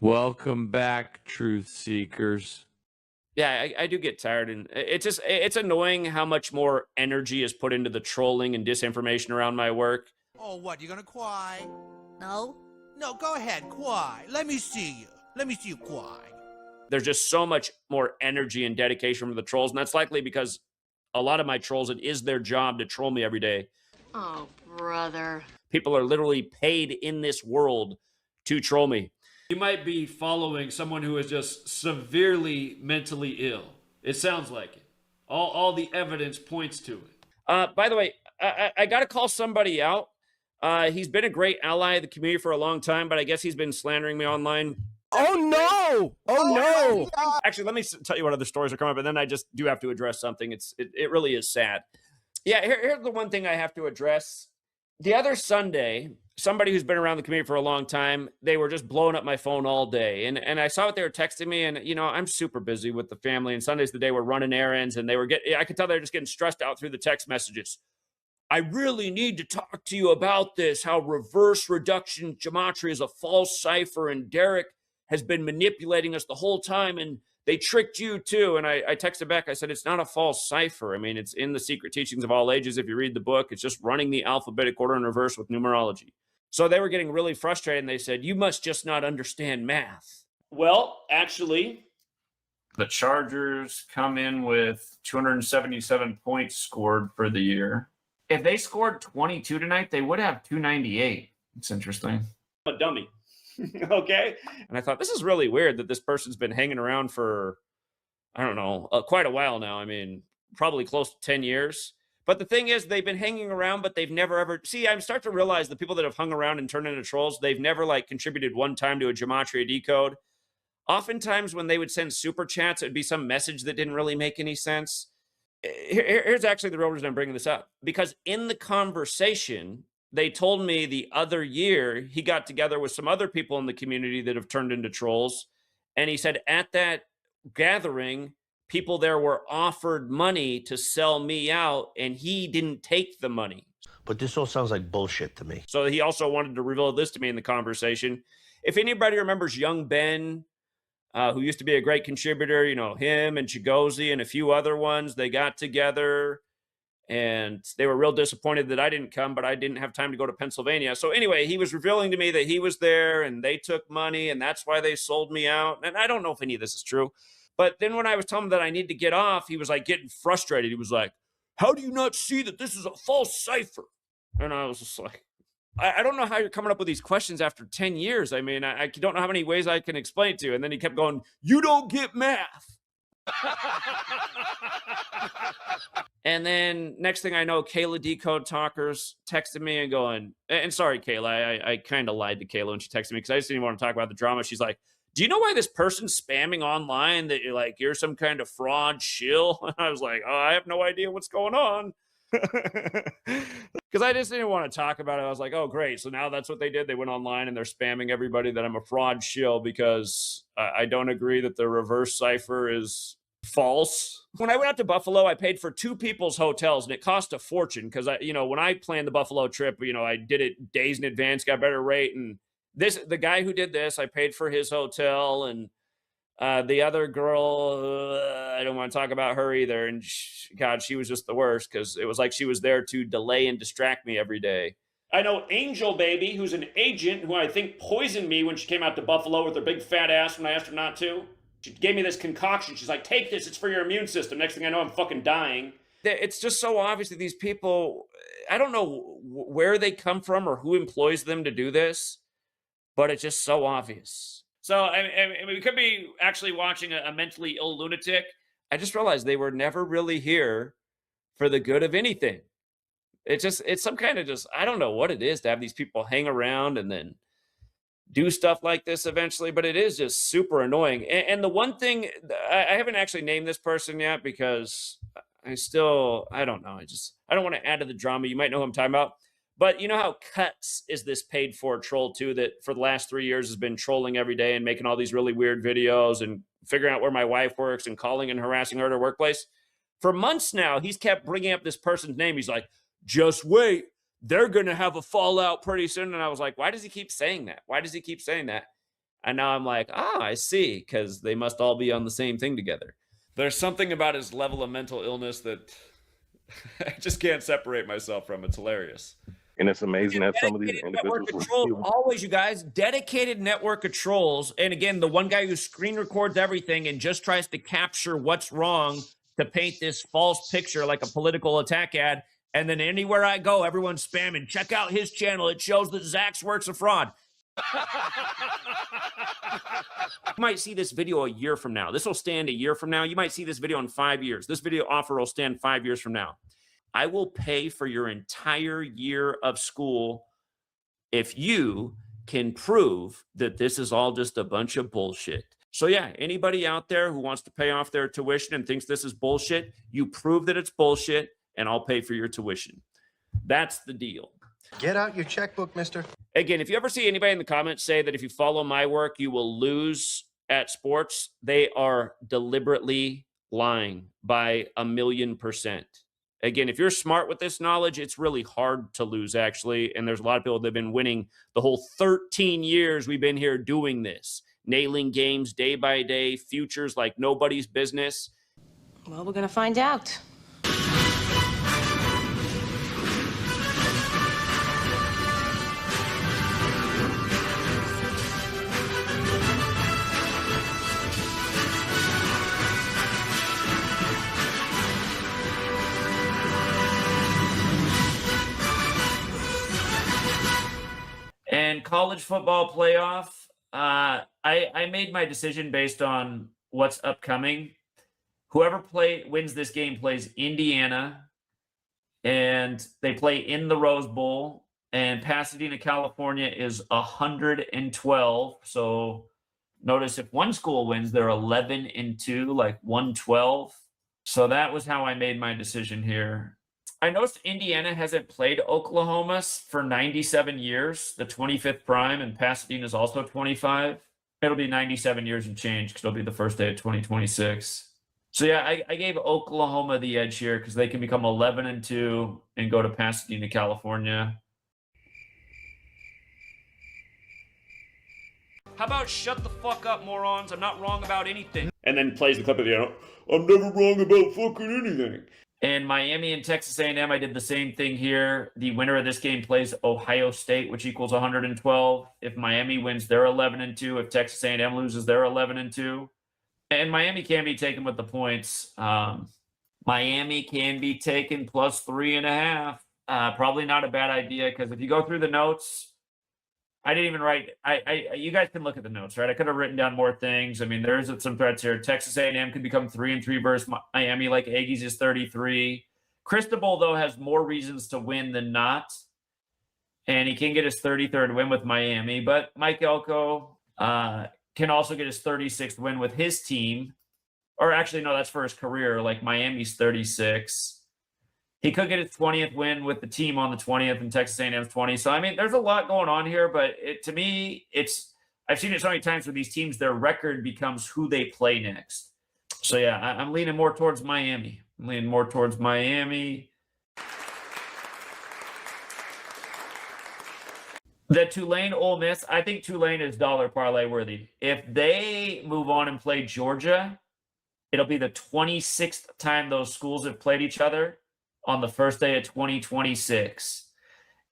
Welcome back, truth seekers. Yeah, I do get tired, and it's annoying how much more energy is put into the trolling and disinformation around my work. Oh, what, you gonna cry? No? No, go ahead, cry. Let me see you. Let me see you cry. There's just so much more energy and dedication from the trolls, and that's likely because a lot of my trolls, it is their job to troll me every day. Oh, brother. People are literally paid in this world to troll me. You might be following someone who is just severely mentally ill. It sounds like it. All the evidence points to it. By the way, I got to call somebody out. He's been a great ally of the community for a long time, but I guess he's been slandering me online. Oh no! Oh no! Actually, let me tell you what other stories are coming up, and then I just do have to address something. It really is sad. Yeah, here's the one thing I have to address. The other Sunday, somebody who's been around the community for a long time, they were just blowing up my phone all day. And I saw what they were texting me, and I'm super busy with the family, and Sunday's the day we're running errands, and I could tell they were just getting stressed out through the text messages. I really need to talk to you about this, how reverse reduction gematria is a false cipher, and Derek has been manipulating us the whole time, and they tricked you too. And I texted back, I said, it's not a false cipher. I mean, it's in the Secret Teachings of All Ages. If you read the book, it's just running the alphabetic order in reverse with numerology. So they were getting really frustrated, and they said, you must just not understand math. Well, actually, the Chargers come in with 277 points scored for the year. If they scored 22 tonight, they would have 298. It's interesting. I'm a dummy. Okay. And I thought, this is really weird that this person's been hanging around for, I don't know, quite a while now. I mean, probably close to 10 years. But the thing is, they've been hanging around, but they've never ever, see, I'm starting to realize the people that have hung around and turned into trolls, they've never like contributed one time to a Gematria decode. Oftentimes when they would send super chats, it would be some message that didn't really make any sense. Here's actually the real reason I'm bringing this up. Because in the conversation, they told me the other year he got together with some other people in the community that have turned into trolls. And he said at that gathering, people there were offered money to sell me out, and he didn't take the money. But this all sounds like bullshit to me. So he also wanted to reveal this to me in the conversation. If anybody remembers young Ben, who used to be a great contributor, him and Chigozi and a few other ones, they got together and they were real disappointed that I didn't come, but I didn't have time to go to Pennsylvania. So anyway, he was revealing to me that he was there and they took money and that's why they sold me out. And I don't know if any of this is true. But then when I was telling him that I need to get off, he was like getting frustrated. He was like, how do you not see that this is a false cipher? And I was just like, I don't know how you're coming up with these questions after 10 years. I mean, I don't know how many ways I can explain it to you. And then he kept going, you don't get math. And then next thing I know, Kayla Decode Talkers texted me and going, and sorry, Kayla, I kind of lied to Kayla when she texted me because I just didn't want to talk about the drama. She's like, do you know why this person's spamming online that you're some kind of fraud shill? And I was like, oh, I have no idea what's going on. Because I just didn't want to talk about it. I was like, oh, great. So now that's what they did. They went online and they're spamming everybody that I'm a fraud shill because I don't agree that the reverse cipher is false. When I went out to Buffalo, I paid for two people's hotels and it cost a fortune because when I planned the Buffalo trip, I did it days in advance, got a better rate. And the guy who did this, I paid for his hotel, and the other girl, I don't want to talk about her either. And God, she was just the worst because it was like she was there to delay and distract me every day. I know Angel Baby, who's an agent who I think poisoned me when she came out to Buffalo with her big fat ass when I asked her not to. She gave me this concoction. She's like, take this. It's for your immune system. Next thing I know, I'm fucking dying. It's just so obvious that these people, I don't know where they come from or who employs them to do this, but it's just so obvious. So I mean, we could be actually watching a mentally ill lunatic. I just realized they were never really here for the good of anything. It's some kind of I don't know what it is to have these people hang around and then do stuff like this eventually, but it is just super annoying. And the one thing, I haven't actually named this person yet because I don't know. I don't want to add to the drama. You might know who I'm talking about. But you know how Cuts is this paid for troll too that for the last 3 years has been trolling every day and making all these really weird videos and figuring out where my wife works and calling and harassing her at her workplace? For months now, he's kept bringing up this person's name. He's like, just wait, they're going to have a fallout pretty soon. And I was like, why does he keep saying that? Why does he keep saying that? And now I'm like, I see, because they must all be on the same thing together. There's something about his level of mental illness that I just can't separate myself from. It's hilarious. And it's amazing that some of these Network individuals controls, always, you guys, dedicated network controls. And again, the one guy who screen records everything and just tries to capture what's wrong to paint this false picture like a political attack ad. And then anywhere I go, everyone's spamming, check out his channel. It shows that Zach's work's a fraud. You might see this video a year from now. This will stand a year from now. You might see this video in 5 years. This video offer will stand 5 years from now. I will pay for your entire year of school if you can prove that this is all just a bunch of bullshit. So yeah, anybody out there who wants to pay off their tuition and thinks this is bullshit, you prove that it's bullshit and I'll pay for your tuition. That's the deal. Get out your checkbook, mister. Again, if you ever see anybody in the comments say that if you follow my work, you will lose at sports, they are deliberately lying by 1,000,000%. Again, if you're smart with this knowledge, it's really hard to lose, actually. And there's a lot of people that have been winning the whole 13 years we've been here doing this, nailing games day by day, futures like nobody's business. Well, we're going to find out. And college football playoff, I made my decision based on what's upcoming. Whoever wins this game plays Indiana, and they play in the Rose Bowl. And Pasadena, California is 112. So notice if one school wins, they're 11-2, like 112. So that was how I made my decision here. I noticed Indiana hasn't played Oklahoma for 97 years, the 25th prime, and Pasadena is also 25. It'll be 97 years and change because it'll be the first day of 2026. So yeah, I gave Oklahoma the edge here because they can become 11-2 and go to Pasadena, California. How about shut the fuck up, morons? I'm not wrong about anything. And then plays the clip of the, I'm never wrong about fucking anything. And Miami and Texas A&M, I did the same thing here. The winner of this game plays Ohio State, which equals 112. If Miami wins, they're 11-2. If Texas A&M loses, they're 11-2. And Miami can be taken with the points. Miami can be taken plus 3.5. Probably not a bad idea because if you go through the notes, I didn't even write. You guys can look at the notes, right? I could have written down more things. I mean, there's some threats here. Texas A&M could become 3-3 versus Miami, like Aggies is 33. Cristobal, though, has more reasons to win than not, and he can get his 33rd win with Miami. But Mike Elko can also get his 36th win with his team, or actually, no, that's for his career. Like Miami's 36. He could get his 20th win with the team on the 20th and Texas A&M's 20. So, I mean, there's a lot going on here, but to me, I've seen it so many times with these teams, their record becomes who they play next. So, yeah, I'm leaning more towards Miami. The Tulane Ole Miss, I think Tulane is dollar parlay worthy. If they move on and play Georgia, it'll be the 26th time those schools have played each other on the first day of 2026.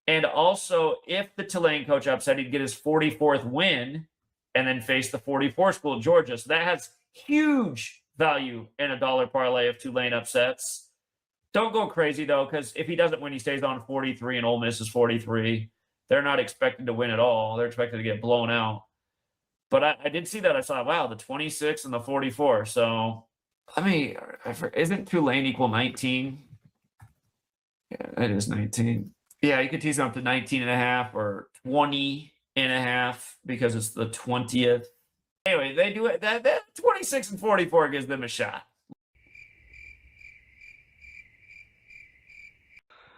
And also, if the Tulane coach upset, he'd get his 44th win and then face the 44th school, Georgia. So that has huge value in a dollar parlay if Tulane upsets. Don't go crazy, though, because if he doesn't win, he stays on 43 and Ole Miss is 43. They're not expected to win at all. They're expected to get blown out. But I did see that. I saw, wow, the 26 and the 44. So, I mean, isn't Tulane equal 19? Yeah, it is 19. Yeah, you could tease them up to 19.5 or 20.5 because it's the 20th. Anyway, they do it. That 26 and 44 gives them a shot.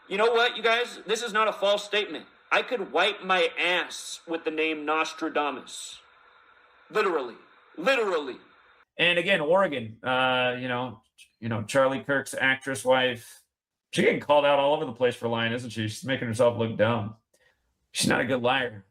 You know what, you guys? This is not a false statement. I could wipe my ass with the name Nostradamus. Literally. And again, Oregon, Charlie Kirk's actress wife. She's getting called out all over the place for lying, isn't she? She's making herself look dumb. She's not a good liar.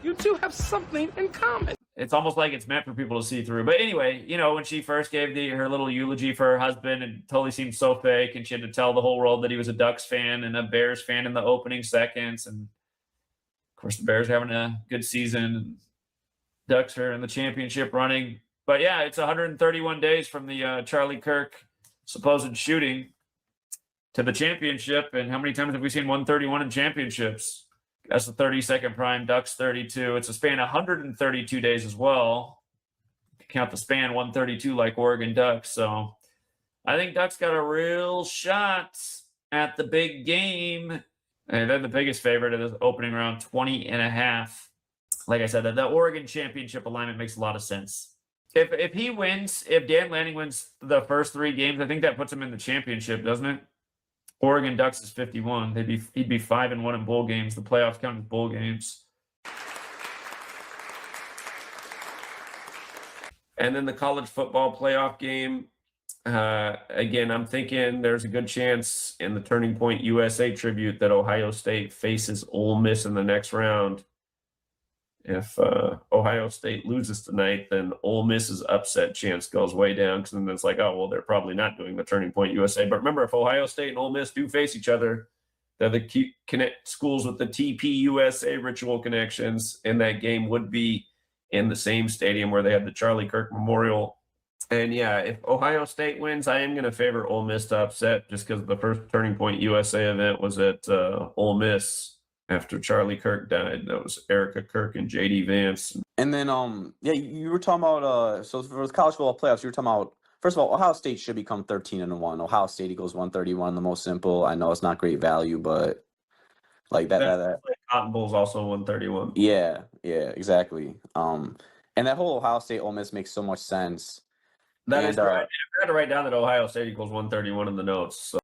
You two have something in common. It's almost like it's meant for people to see through. But anyway, you know, when she first gave her little eulogy for her husband, it totally seemed so fake, and she had to tell the whole world that he was a Ducks fan and a Bears fan in the opening seconds. And of course, the Bears are having a good season. Ducks are in the championship running. But yeah, it's 131 days from the Charlie Kirk supposed shooting to the championship. And how many times have we seen 131 in championships? That's the 32nd prime, Ducks 32. It's a span of 132 days as well. Count the span 132 like Oregon Ducks. So I think Ducks got a real shot at the big game. And they're the biggest favorite of this opening round, 20.5. Like I said, the Oregon championship alignment makes a lot of sense. If he wins, if Dan Lanning wins the first 3 games, I think that puts him in the championship, doesn't it? Oregon Ducks is 51. He'd be 5-1 in bowl games. The playoffs count as bowl games. And then the college football playoff game. Again, I'm thinking there's a good chance in the Turning Point USA tribute that Ohio State faces Ole Miss in the next round. If Ohio State loses tonight, then Ole Miss's upset chance goes way down, because then it's like, oh, well, they're probably not doing the Turning Point USA. But remember, if Ohio State and Ole Miss do face each other, they're the schools with the TPUSA ritual connections, and that game would be in the same stadium where they had the Charlie Kirk Memorial. And yeah, if Ohio State wins, I am going to favor Ole Miss to upset, just because the first Turning Point USA event was at Ole Miss. After Charlie Kirk died, that was Erica Kirk and JD Vance. And then, yeah, you were talking about, so for the college football playoffs, you were talking about, first of all, Ohio State should become 13-1. Ohio State equals 131, the most simple. I know it's not great value, but like that Cotton Bowl's also 131. Yeah, exactly. And that whole Ohio State Ole Miss makes so much sense. That is right. I had to write down that Ohio State equals 131 in the notes. So.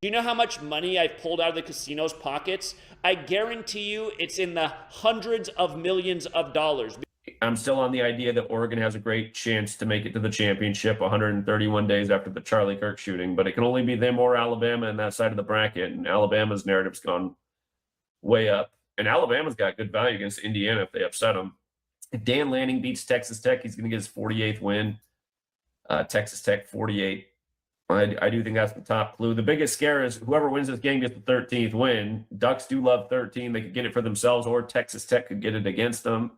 Do you know how much money I've pulled out of the casino's pockets? I guarantee you it's in the hundreds of millions of dollars. I'm still on the idea that Oregon has a great chance to make it to the championship 131 days after the Charlie Kirk shooting, but it can only be them or Alabama in that side of the bracket, and Alabama's narrative's gone way up. And Alabama's got good value against Indiana if they upset them. If Dan Lanning beats Texas Tech, he's going to get his 48th win. Texas Tech 48. I do think that's the top clue. The biggest scare is whoever wins this game gets the 13th win. Ducks do love 13. They could get it for themselves, or Texas Tech could get it against them.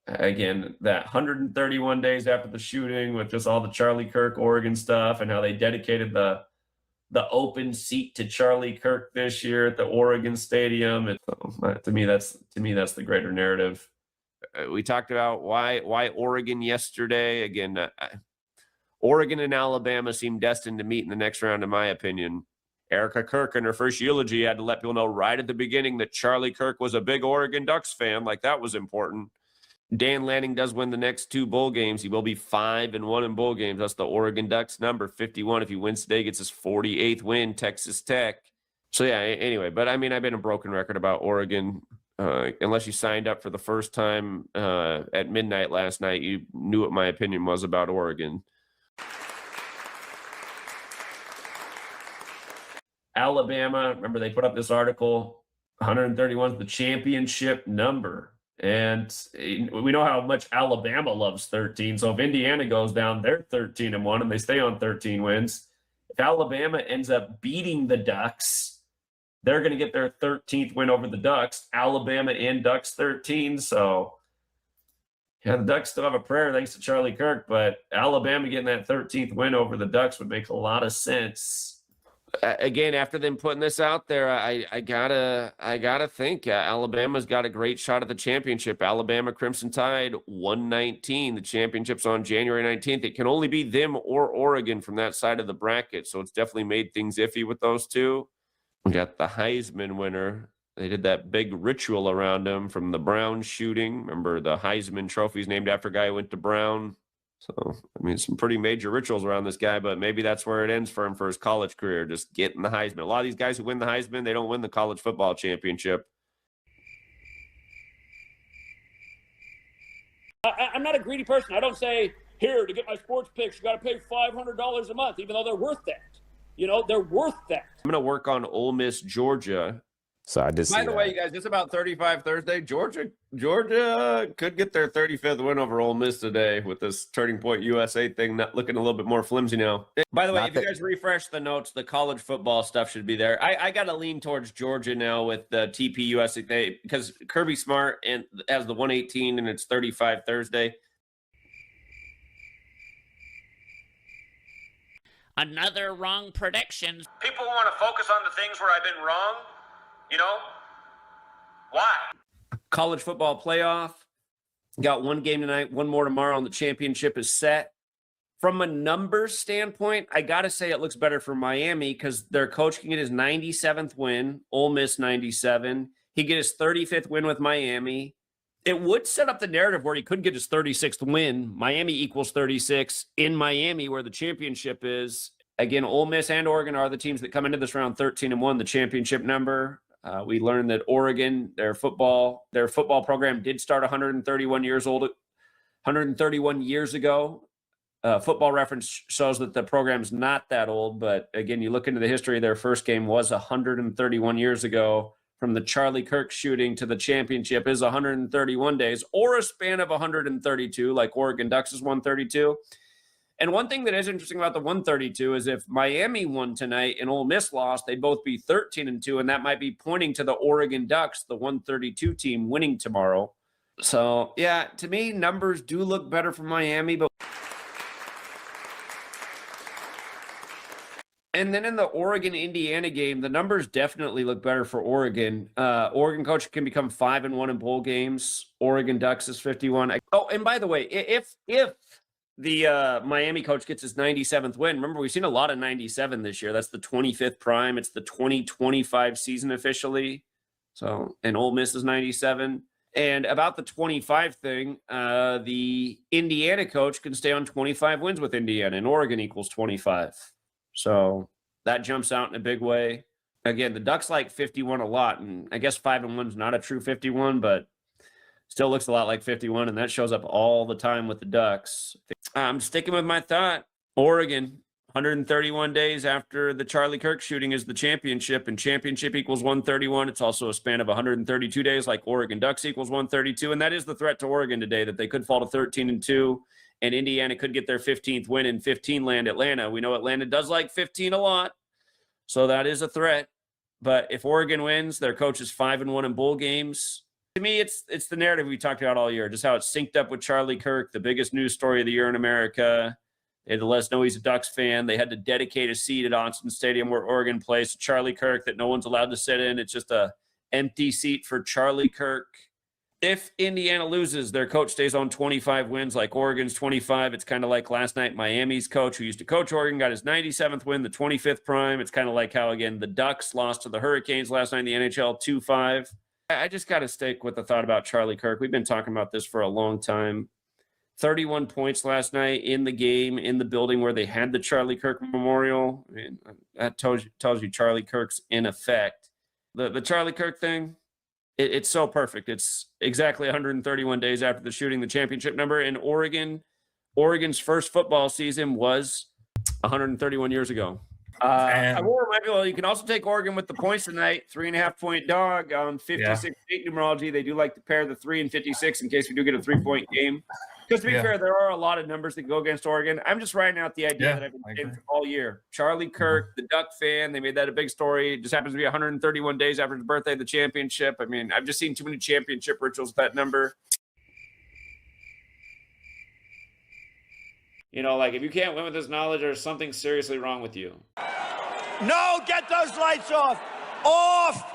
Again, that 131 days after the shooting with just all the Charlie Kirk Oregon stuff and how they dedicated the open seat to Charlie Kirk this year at the Oregon Stadium. To me, that's the greater narrative. We talked about why Oregon yesterday. Again, Oregon and Alabama seem destined to meet in the next round, in my opinion. Erica Kirk, in her first eulogy, had to let people know right at the beginning that Charlie Kirk was a big Oregon Ducks fan. Like, that was important. Dan Lanning does win the next 2 bowl games. He will be 5-1 in bowl games. That's the Oregon Ducks number 51. If he wins today, gets his 48th win, Texas Tech. So, yeah, anyway. But, I mean, I've been a broken record about Oregon. Unless you signed up for the first time at midnight last night, you knew what my opinion was about Oregon. Alabama, remember they put up this article, 131 is the championship number. And we know how much Alabama loves 13. So if Indiana goes down, they're 13-1 and they stay on 13 wins. If Alabama ends up beating the Ducks, they're going to get their 13th win over the Ducks. Alabama and Ducks 13. So yeah, the Ducks still have a prayer thanks to Charlie Kirk, but Alabama getting that 13th win over the Ducks would make a lot of sense. Again, after them putting this out there, I gotta think Alabama's got a great shot at the championship. Alabama Crimson Tide 119. The championship's on January 19th. It can only be them or Oregon from that side of the bracket, so it's definitely made things iffy with those two. We got the Heisman winner. They did that big ritual around him from the Brown shooting. Remember, the Heisman Trophy is named after a guy who went to Brown. So, I mean, some pretty major rituals around this guy, but maybe that's where it ends for him for his college career, just getting the Heisman. A lot of these guys who win the Heisman, they don't win the college football championship. I'm not a greedy person. I don't say, here, to get my sports picks, you got to pay $500 a month, even though they're worth that. You know, they're worth that. I'm going to work on Ole Miss, Georgia. So I did see By the way, that. you guys, it's about 35 Thursday. Georgia could get their 35th win over Ole Miss today with this Turning Point USA thing not looking a little bit more flimsy now. By the way, Not if you that- guys refresh the notes, the college football stuff should be there. I got to lean towards Georgia now with the TPUSA because Kirby Smart and has the 118 and it's 35 Thursday. Another wrong prediction. People want to focus on the things where I've been wrong. You know? Why? College football playoff. Got one game tonight, one more tomorrow, and the championship is set. From a numbers standpoint, I got to say it looks better for Miami because their coach can get his 97th win, Ole Miss 97. He get his 35th win with Miami. It would set up the narrative where he could get his 36th win. Miami equals 36 in Miami, where the championship is. Again, Ole Miss and Oregon are the teams that come into this round 13-1, the championship number. We learned that Oregon, their football program did start 131 years ago. Football Reference shows that the program's not that old, but again, you look into the history, their first game was 131 years ago. From the Charlie Kirk shooting to the championship is 131 days, or a span of 132, like Oregon Ducks is 132. And one thing that is interesting about the 132 is if Miami won tonight and Ole Miss lost, they'd both be 13-2, and that might be pointing to the Oregon Ducks, the 132 team, winning tomorrow. So, yeah, to me, numbers do look better for Miami, but and then in the Oregon-Indiana game, the numbers definitely look better for Oregon. Oregon coach can become 5-1 in bowl games. Oregon Ducks is 51. Oh, and by the way, if the Miami coach gets his 97th win, remember we've seen a lot of 97 this year. That's the 25th prime. It's the 2025 season officially. So, and Ole Miss is 97. And about the 25 thing, the Indiana coach can stay on 25 wins with Indiana, and Oregon equals 25. So that jumps out in a big way. Again, the Ducks like 51 a lot, and I guess 5-1 is not a true 51, but still looks a lot like 51, and that shows up all the time with the Ducks. I'm sticking with my thought. Oregon, 131 days after the Charlie Kirk shooting is the championship, and championship equals 131. It's also a span of 132 days, like Oregon Ducks equals 132, and that is the threat to Oregon today, that they could fall to 13-2. And Indiana could get their 15th win in 15 land Atlanta. We know Atlanta does like 15 a lot, so that is a threat. But if Oregon wins, their coach is 5-1 in bowl games. To me, it's the narrative we talked about all year, just how it's synced up with Charlie Kirk, the biggest news story of the year in America. They had to let us know he's a Ducks fan. They had to dedicate a seat at Austin Stadium where Oregon plays to Charlie Kirk that no one's allowed to sit in. It's just a empty seat for Charlie Kirk. If Indiana loses, their coach stays on 25 wins like Oregon's 25. It's kind of like last night, Miami's coach, who used to coach Oregon, got his 97th win, the 25th prime. It's kind of like how, again, the Ducks lost to the Hurricanes last night in the NHL 2-5. I just got to stick with the thought about Charlie Kirk. We've been talking about this for a long time. 31 points last night in the game, in the building where they had the Charlie Kirk Memorial. I mean, that tells you Charlie Kirk's in effect. The Charlie Kirk thing, it's so perfect. It's exactly 131 days after the shooting, the championship number. In Oregon's first football season was 131 years ago. I will remind you, you can also take Oregon with the points tonight. 3.5-point dog on 56 numerology. They do like to pair the 3 and 56 in case we do get a 3-point game. Because to be fair, there are a lot of numbers that go against Oregon. I'm just writing out the idea that I've been saying all year. Charlie Kirk, the Duck fan, they made that a big story. It just happens to be 131 days after his birthday, the championship. I mean, I've just seen too many championship rituals with that number. You know, like if you can't win with this knowledge, there's something seriously wrong with you. No, get those lights off. Off.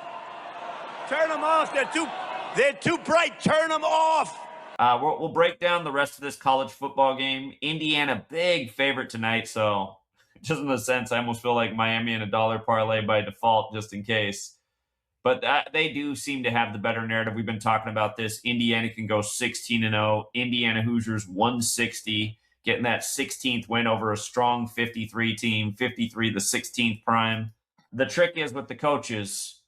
Turn them off. They're too bright. Turn them off. We'll break down the rest of this college football game. Indiana, big favorite tonight. So just in the sense, I almost feel like Miami in a dollar parlay by default, just in case. But they do seem to have the better narrative. We've been talking about this. Indiana can go 16-0. Indiana Hoosiers 160, getting that 16th win over a strong 53 team, 53 the 16th prime. The trick is with the coaches.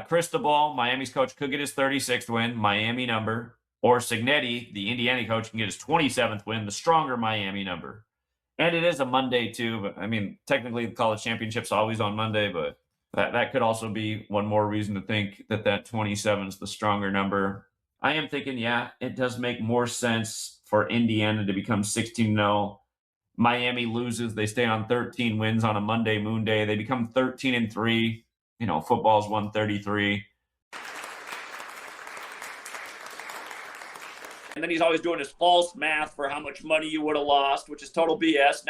Cristobal, Miami's coach, could get his 36th win, Miami number. Or Signetti, the Indiana coach, can get his 27th win, the stronger Miami number. And it is a Monday, too. But I mean, technically, the college championship's always on Monday, but That could also be one more reason to think that 27 is the stronger number. I am thinking, yeah, it does make more sense for Indiana to become 16-0. Miami loses, they stay on 13 wins on a Monday Moon Day. They become 13-3. You know, football's 133. And then he's always doing his false math for how much money you would have lost, which is total BS.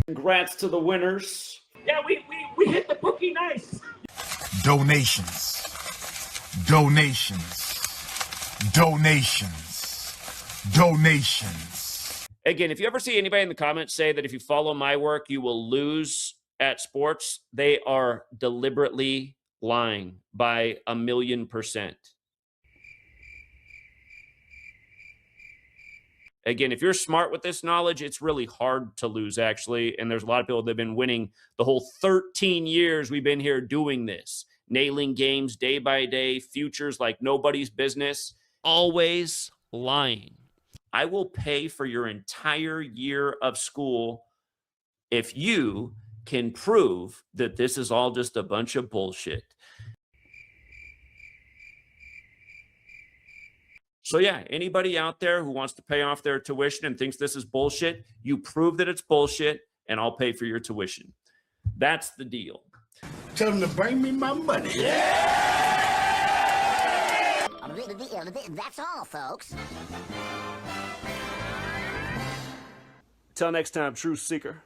Congrats to the winners. Yeah, we hit the bookie nice. Donations. Again, if you ever see anybody in the comments say that if you follow my work, you will lose at sports, they are deliberately lying by 1,000,000%. Again, if you're smart with this knowledge, it's really hard to lose, actually. And there's a lot of people that have been winning the whole 13 years we've been here doing this, nailing games day by day, futures like nobody's business, always lying. I will pay for your entire year of school if you can prove that this is all just a bunch of bullshit. So yeah, anybody out there who wants to pay off their tuition and thinks this is bullshit, you prove that it's bullshit and I'll pay for your tuition. That's the deal. Tell them to bring me my money. That's all, folks. Till next time, Truth Seeker.